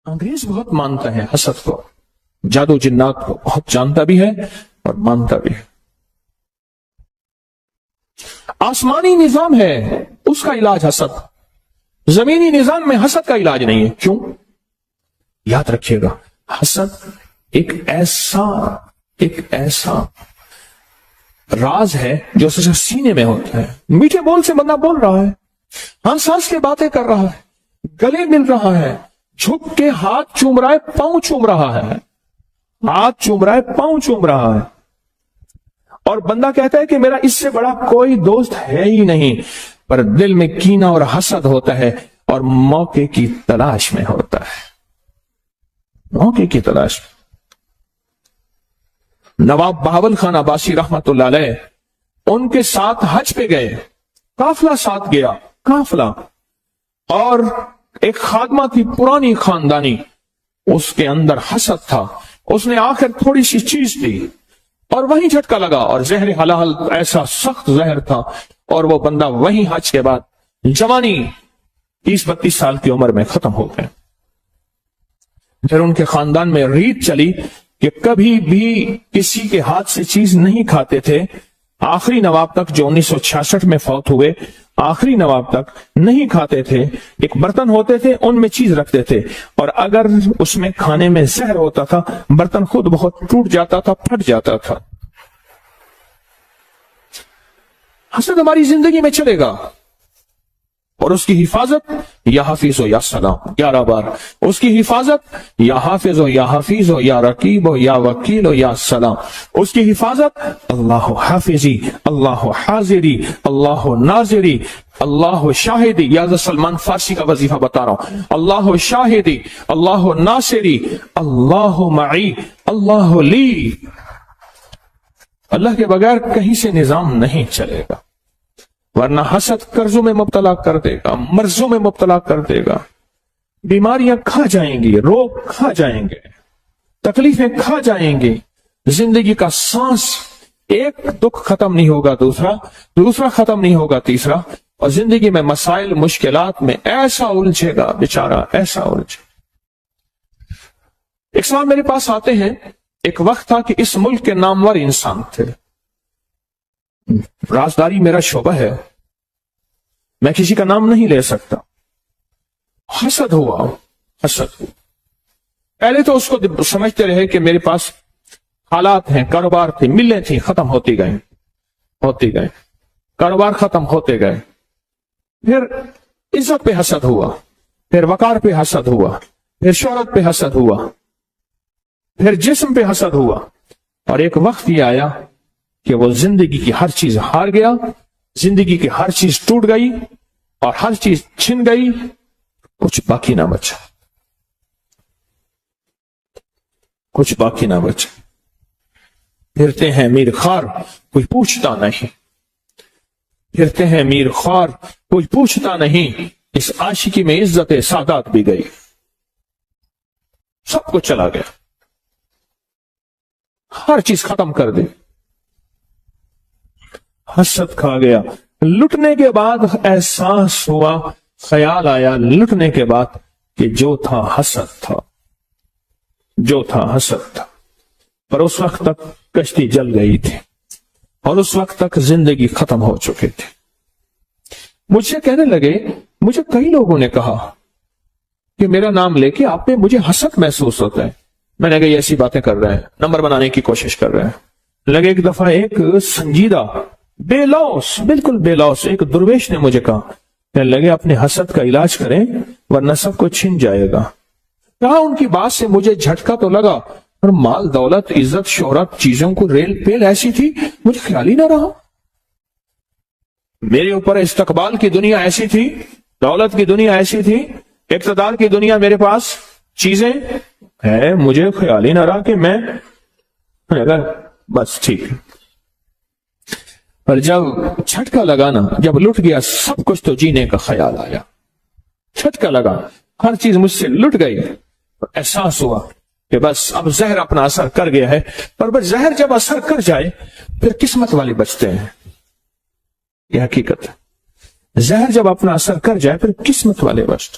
انگریز بہت مانتا ہے حسد کو، جادو جنات کو بہت جانتا بھی ہے اور مانتا بھی ہے۔ آسمانی نظام ہے اس کا علاج حسد، زمینی نظام میں حسد کا علاج نہیں ہے۔ کیوں؟ یاد رکھیے گا، حسد ایک ایسا راز ہے جو صرف سینے میں ہوتا ہے۔ میٹھے بول سے بندہ بول رہا ہے، ہنس ہنس کے باتیں کر رہا ہے، گلے مل رہا ہے، جھک کے ہاتھ چوم رہا ہے، پاؤں چوم رہا ہے، ہاتھ چوم رہا ہے، پاؤں چوم رہا ہے، اور بندہ کہتا ہے کہ میرا اس سے بڑا کوئی دوست ہے ہی نہیں، پر دل میں کینہ اور حسد ہوتا ہے اور موقع کی تلاش میں ہوتا ہے، موقع کی تلاش میں۔ نواب بہاول خان عباسی رحمت اللہ علیہ ان کے ساتھ حج پہ گئے، قافلہ ساتھ گیا، قافلہ، اور ایک خادمہ تھی پرانی خاندانی، اس کے اندر حسد تھا، اس نے آخر تھوڑی سی چیز دی اور وہیں جھٹکا لگا، اور زہر حلال ایسا سخت زہر تھا، اور وہ بندہ وہیں حج کے بعد جوانی 30-32 سال کی عمر میں ختم ہو گئے۔ پھر ان کے خاندان میں ریت چلی کہ کبھی بھی کسی کے ہاتھ سے چیز نہیں کھاتے تھے، آخری نواب تک جو 1966 میں فوت ہوئے، آخری نواب تک نہیں کھاتے تھے، ایک برتن ہوتے تھے ان میں چیز رکھتے تھے، اور اگر اس میں کھانے میں زہر ہوتا تھا برتن خود بہت ٹوٹ جاتا تھا، پھٹ جاتا تھا۔ حسد ہماری زندگی میں چلے گا، اور اس کی حفاظت یا حافظ ہو یا سلام، 11 بار اس کی حفاظت یا حافظ ہو یا حفیظ ہو یا رقیب ہو یا وکیل ہو یا سلام، اس کی حفاظت اللہ حافظی، اللہ حاضری، اللہ ناظری، اللہ شاہدی۔ یا سلمان فارسی کا وظیفہ بتا رہا ہوں، اللہ شاہدی، اللہ ناصری، اللہ معی، اللہ لی۔ اللہ کے بغیر کہیں سے نظام نہیں چلے گا، ورنہ حسد قرضوں میں مبتلا کر دے گا، مرضوں میں مبتلا کر دے گا، بیماریاں کھا جائیں گی، روگ کھا جائیں گے، تکلیفیں کھا جائیں گی، زندگی کا سانس ایک دکھ ختم نہیں ہوگا، دوسرا ختم نہیں ہوگا، تیسرا، اور زندگی میں مسائل مشکلات میں ایسا الجھے گا بیچارہ، ایسا الجھے۔ ایک سوال میرے پاس آتے ہیں، ایک وقت تھا کہ اس ملک کے نامور انسان تھے، رازداری میرا شعبہ ہے، میں کسی کا نام نہیں لے سکتا، حسد ہوا، حسد ہوا۔ پہلے تو اس کو سمجھتے رہے کہ میرے پاس حالات ہیں، کاروبار تھے، ملیں تھیں، ختم ہوتی گئے، کاروبار ختم ہوتے گئے، پھر عزت پہ حسد ہوا، پھر وقار پہ حسد ہوا، پھر شہرت پہ حسد ہوا، پھر جسم پہ حسد ہوا، اور ایک وقت یہ آیا کہ وہ زندگی کی ہر چیز ہار گیا، زندگی کی ہر چیز ٹوٹ گئی اور ہر چیز چھن گئی، کچھ باقی نہ بچا، کچھ باقی نہ بچا۔ پھرتے ہیں میر خوار، کوئی پوچھتا نہیں، پھرتے ہیں میر خوار، کوئی پوچھتا نہیں، اس عاشقی میں عزت سادات بھی گئی، سب کچھ چلا گیا، ہر چیز ختم کر دی، حسد کھا گیا۔ لٹنے کے بعد احساس ہوا، خیال آیا لٹنے کے بعد کہ جو تھا حسد تھا، جو تھا حسد تھا، پر اس وقت تک کشتی جل گئی تھی اور اس وقت تک زندگی ختم ہو چکے تھے۔ مجھ سے کہنے لگے، مجھے کئی لوگوں نے کہا کہ میرا نام لے کے آپ پہ مجھے حسد محسوس ہوتا ہے۔ میں نے کہا یہ ایسی باتیں کر رہے ہیں، نمبر بنانے کی کوشش کر رہے ہیں۔ لگے ایک دفعہ ایک سنجیدہ بے لوس، بالکل بے لوس ایک درویش نے مجھے کہا کہ لگے اپنے حسد کا علاج کریں ورنہ سب کو چھن جائے گا۔ کہا ان کی بات سے مجھے جھٹکا تو لگا، اور مال دولت عزت شہرت چیزوں کو ریل پیل ایسی تھی مجھے خیال ہی نہ رہا۔ میرے اوپر استقبال کی دنیا ایسی تھی، دولت کی دنیا ایسی تھی، اقتدار کی دنیا میرے پاس چیزیں ہے، مجھے خیال ہی نہ رہا کہ میں بس ٹھیک۔ پر جب جھٹکا لگا نا، جب لٹ گیا سب کچھ تو جینے کا خیال آیا، جھٹکا لگا، ہر چیز مجھ سے لٹ گئی، احساس ہوا کہ بس اب زہر اپنا اثر کر گیا ہے۔ پر بس زہر جب اثر کر جائے پھر قسمت والے بچتے ہیں، یہ حقیقت ہے۔ زہر جب اپنا اثر کر جائے پھر قسمت والے بچتے،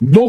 2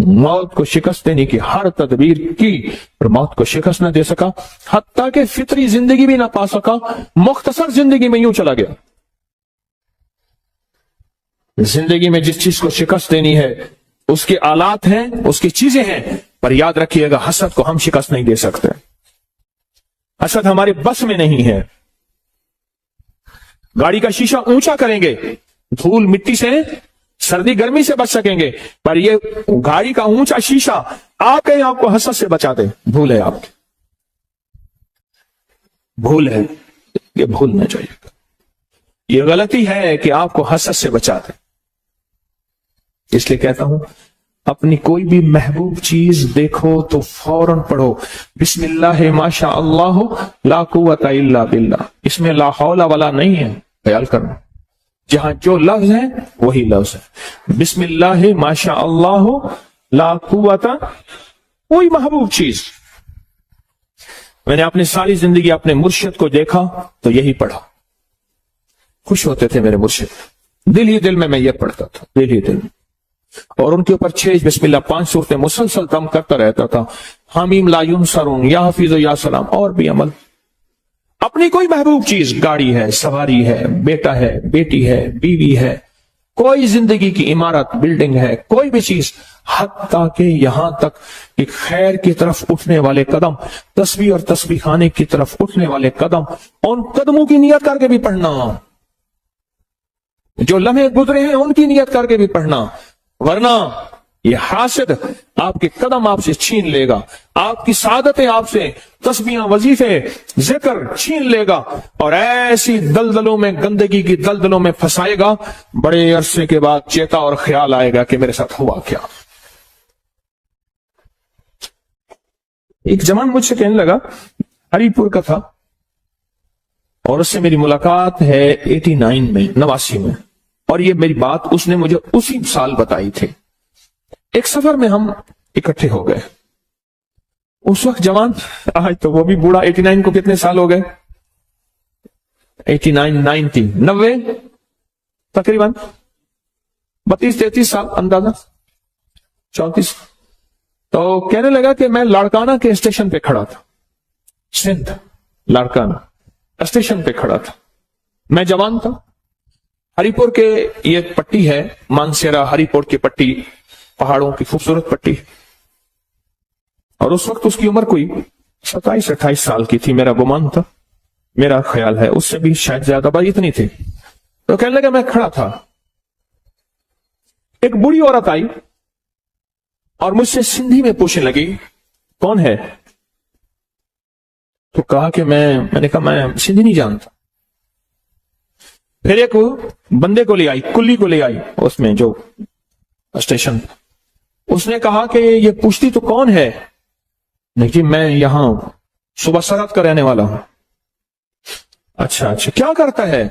موت کو شکست دینے کی ہر تدبیر کی اور موت کو شکست نہ دے سکا، حتیٰ کہ فطری زندگی بھی نہ پا سکا، مختصر زندگی میں یوں چلا گیا۔ زندگی میں جس چیز کو شکست دینی ہے اس کے آلات ہیں، اس کی چیزیں ہیں، پر یاد رکھیے گا حسد کو ہم شکست نہیں دے سکتے، حسد ہمارے بس میں نہیں ہے۔ گاڑی کا شیشہ اونچا کریں گے، دھول مٹی سے سردی گرمی سے بچ سکیں گے، پر یہ گاڑی کا اونچا شیشہ آپ کہیں آپ کو حسد سے بچا دے، بھول ہے آپ کی، بھول ہے، یہ بھولنا چاہیے گا۔ یہ غلطی ہے کہ آپ کو حسد سے بچا دے۔ اس لیے کہتا ہوں اپنی کوئی بھی محبوب چیز دیکھو تو فوراً پڑھو بسم اللہ ماشاء اللہ لا قوت الا باللہ، اس میں لا حول ولا نہیں ہے، خیال کرنا، جہاں جو لفظ ہے وہی لفظ ہے، بسم اللہ ماشاء اللہ لا قوت، کوئی محبوب چیز۔ میں نے اپنی ساری زندگی اپنے مرشد کو دیکھا تو یہی پڑھا، خوش ہوتے تھے میرے مرشد، دل ہی دل میں یہ پڑھتا تھا، دل ہی دل میں، اور ان کے اوپر 6 بسم اللہ 5 صورتیں مسلسل دم کرتا رہتا تھا، حمیم لا ینصرون، یا حفیظ یا سلام، اور بھی عمل۔ اپنی کوئی محبوب چیز، گاڑی ہے، سواری ہے، بیٹا ہے، بیٹی ہے، بیوی ہے، کوئی زندگی کی عمارت، بلڈنگ ہے، کوئی بھی چیز، حتیٰ کہ یہاں تک کہ خیر کی طرف اٹھنے والے قدم، تسبیح اور تسبیح خانے کی طرف اٹھنے والے قدم، ان قدموں کی نیت کر کے بھی پڑھنا، جو لمحے گزرے ہیں ان کی نیت کر کے بھی پڑھنا، ورنہ یہ حاسد آپ کے قدم آپ سے چھین لے گا، آپ کی سعادتیں آپ سے، تسبیحاں، وظیفے، ذکر چھین لے گا، اور ایسی دلدلوں میں، گندگی کی دلدلوں میں پھنسائے گا، بڑے عرصے کے بعد چیتا اور خیال آئے گا کہ میرے ساتھ ہوا کیا۔ ایک جوان مجھ سے کہنے لگا، ہری پور کا تھا، اور اس سے میری ملاقات ہے 89 میں، 89 میں، اور یہ میری بات اس نے مجھے اسی سال بتائی تھی۔ ایک سفر میں ہم اکٹھے ہو گئے، اس وقت جوان، آج تو وہ بھی بوڑھا، 89 کو کتنے سال ہو گئے؟ 89 90 90 تقریباً 32-33 سال اندازہ، 34۔ تو کہنے لگا کہ میں لاڑکانہ کے اسٹیشن پہ کھڑا تھا، سندھ لاڑکانہ اسٹیشن پہ کھڑا تھا، میں جوان تھا، ہری پور کے یہ پٹی ہے، مانسیرا ہری پور کی پٹی، پہاڑوں کی خوبصورت پٹی، اور اس وقت اس کی عمر کوئی 27-28 سال کی تھی، میرا گمان تھا، میرا خیال ہے اس سے بھی شاید زیادہ، بڑی اتنی تھی۔ تو کہنے لگا میں کھڑا تھا، ایک بوڑھی عورت آئی اور مجھ سے سندھی میں پوچھنے لگی کون ہے؟ تو کہا کہ میں نے کہا میں سندھی نہیں جانتا۔ پھر ایک بندے کو لے آئی، کلی کو لے آئی اس میں جو اسٹیشن، اس نے کہا کہ یہ پوچھتی تو کون ہے؟ نہیں جی میں یہاں صبح سرحد کا رہنے والا ہوں۔ اچھا کیا کرتا ہے؟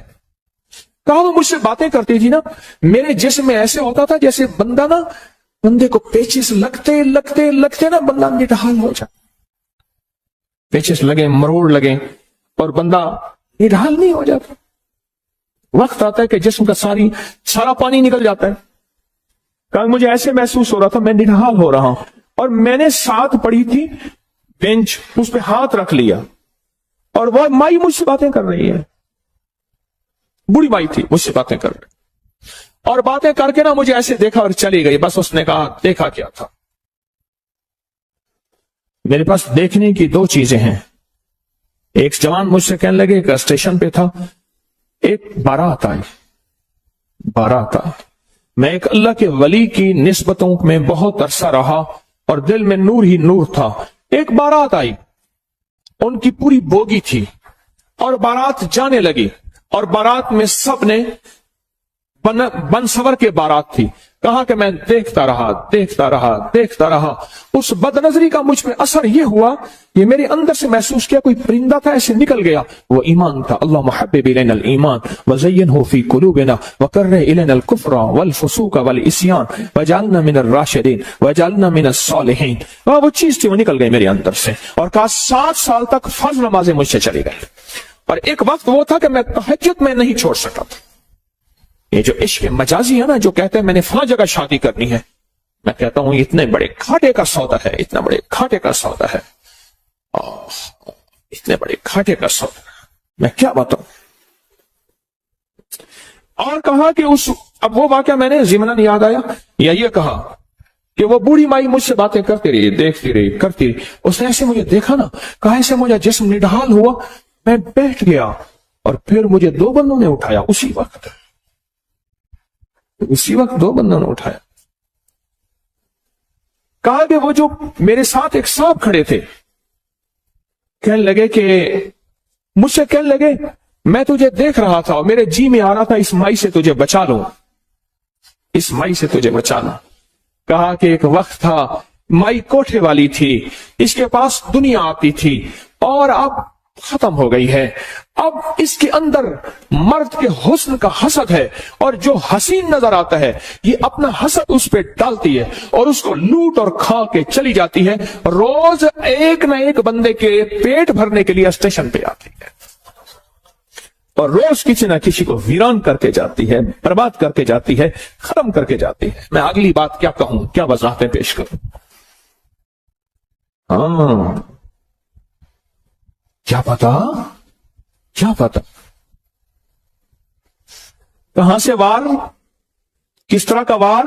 کہا وہ مجھ سے باتیں کرتی تھی نا، میرے جسم میں ایسے ہوتا تھا جیسے بندے کو پیچز لگتے لگتے لگتے نا بندہ نڈھال ہو جائے، پیچز لگے، مروڑ لگے، اور بندہ نڈھال نہیں ہو جاتا، وقت آتا ہے کہ جسم کا سارا پانی نکل جاتا ہے۔ کل مجھے ایسے محسوس ہو رہا تھا میں نڈھال ہو رہا ہوں، اور میں نے ساتھ پڑی تھی بینچ، اس پہ ہاتھ رکھ لیا، اور وہ مائی مجھ سے باتیں کر رہی ہے، بوڑھی مائی تھی مجھ سے باتیں کر رہی، اور باتیں کر کے نا مجھے ایسے دیکھا اور چلی گئی۔ بس اس نے کہا دیکھا کیا تھا؟ میرے پاس دیکھنے کی 2 چیزیں ہیں۔ ایک جوان مجھ سے کہنے لگے کہ اسٹیشن پہ تھا، ایک بارات آئی، بارات آئی، میں ایک اللہ کے ولی کی نسبتوں میں بہت عرصہ رہا اور دل میں نور ہی نور تھا۔ ایک بارات آئی، ان کی پوری بوگی تھی، اور بارات جانے لگی، اور بارات میں سب نے بن سور کے بارات تھی۔ کہا کہ میں دیکھتا رہا، اس بد نظری کا مجھ پہ اثر یہ ہوا کہ میرے اندر سے محسوس کیا کوئی پرندہ تھا ایسے نکل گیا، وہ ایمان تھا۔ اللہ محبب الینا الایمان وزینہ فی قلوبنا وکرہ الینا الکفر والفسوق والعصیان وجعلنا من الراشدین وجعلنا من الصالحین۔ وہ چیز تھی، وہ نکل گئی میرے اندر سے، اور کہا 7 سال تک فرض نمازیں مجھ سے چلی گئی، اور ایک وقت وہ تھا کہ میں تہجد میں نہیں چھوڑ سکا تھا۔ یہ جو عشق مجازی ہے نا، جو کہتے ہیں میں نے فلاں جگہ شادی کرنی ہے، میں کہتا ہوں اتنے بڑے گھاٹے کا سودا ہے، اتنا بڑے گھاٹے کا سودا ہے، اتنے بڑے گھاٹے کا سودا، میں کیا بتاؤں۔ اور کہا کہ اب وہ واقعہ میں نے ضمناً یاد آیا، یا یہ کہا کہ وہ بوڑھی مائی مجھ سے باتیں کرتی رہی، دیکھتی رہی، کرتی رہی، اس نے ایسے مجھے دیکھا نا، کہا ایسے مجھے جسم نڈھال ہوا، میں بیٹھ گیا، اور پھر مجھے 2 بندوں نے اٹھایا، اسی وقت 2 بندوں نے اٹھایا۔ کہا کہ وہ جو میرے ساتھ ایک صاحب کھڑے تھے، کہنے لگے کہ مجھ سے کہنے لگے میں تجھے دیکھ رہا تھا اور میرے جی میں آ رہا تھا اس مائی سے تجھے بچا لوں، اس مائی سے تجھے بچا لوں۔ کہا کہ ایک وقت تھا، مائی کوٹھے والی تھی، اس کے پاس دنیا آتی تھی، اور اب ختم ہو گئی ہے، اب اس کے اندر مرد کے حسن کا حسد ہے، اور جو حسین نظر آتا ہے یہ اپنا حسد اس پہ ڈالتی ہے اور اس کو لوٹ اور کھا کے چلی جاتی ہے، روز ایک نہ ایک بندے کے پیٹ بھرنے کے لیے اسٹیشن پہ آتی ہے، اور روز کسی نہ کسی کو ویران کر کے جاتی ہے، برباد کر کے جاتی ہے، ختم کر کے جاتی ہے۔ میں اگلی بات کیا کہوں، کیا وضاحتیں پیش کروں؟ کیا پتا کہاں سے وار، کس طرح کا وار،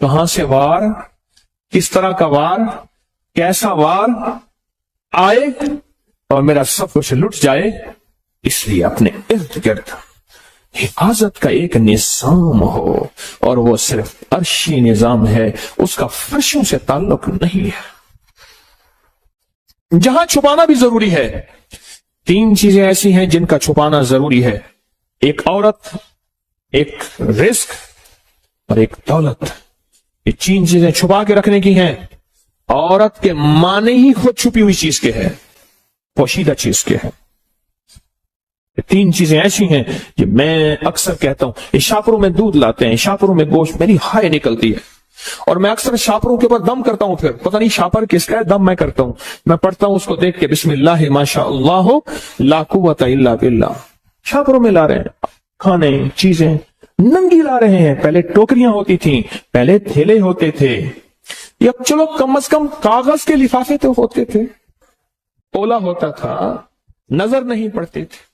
کہاں سے وار، کس طرح کا وار، کیسا وار آئے اور میرا سب کچھ لٹ جائے، اس لیے اپنے ارد گرد حفاظت کا ایک نظام ہو، اور وہ صرف عرشی نظام ہے، اس کا فرشوں سے تعلق نہیں ہے۔ جہاں چھپانا بھی ضروری ہے، 3 چیزیں ایسی ہیں جن کا چھپانا ضروری ہے، ایک عورت، ایک رزق اور ایک دولت۔ یہ 3 چیزیں چھپا کے رکھنے کی ہیں۔ عورت کے معنی ہی خود چھپی ہوئی چیز کے ہے، پوشیدہ چیز کے ہے۔ 3 چیزیں ایسی ہیں کہ میں اکثر کہتا ہوں، یہ شاپروں میں دودھ لاتے ہیں، شاپروں میں گوشت، میری ہائے نکلتی ہے، اور میں اکثر شاپروں کے اوپر دم کرتا ہوں، پھر پتہ نہیں شاپر کس کا ہے، دم میں کرتا ہوں، میں پڑھتا ہوں اس کو دیکھ کے بسم اللہ ماشاء اللہ لا قوت الا باللہ۔ شاپروں میں لا رہے ہیں کھانے، چیزیں ننگی لا رہے ہیں، پہلے ٹوکریاں ہوتی تھیں، پہلے تھیلے ہوتے تھے، یا چلو کم از کم کاغذ کے لفافے تو ہوتے تھے، اولا ہوتا تھا، نظر نہیں پڑتے تھے۔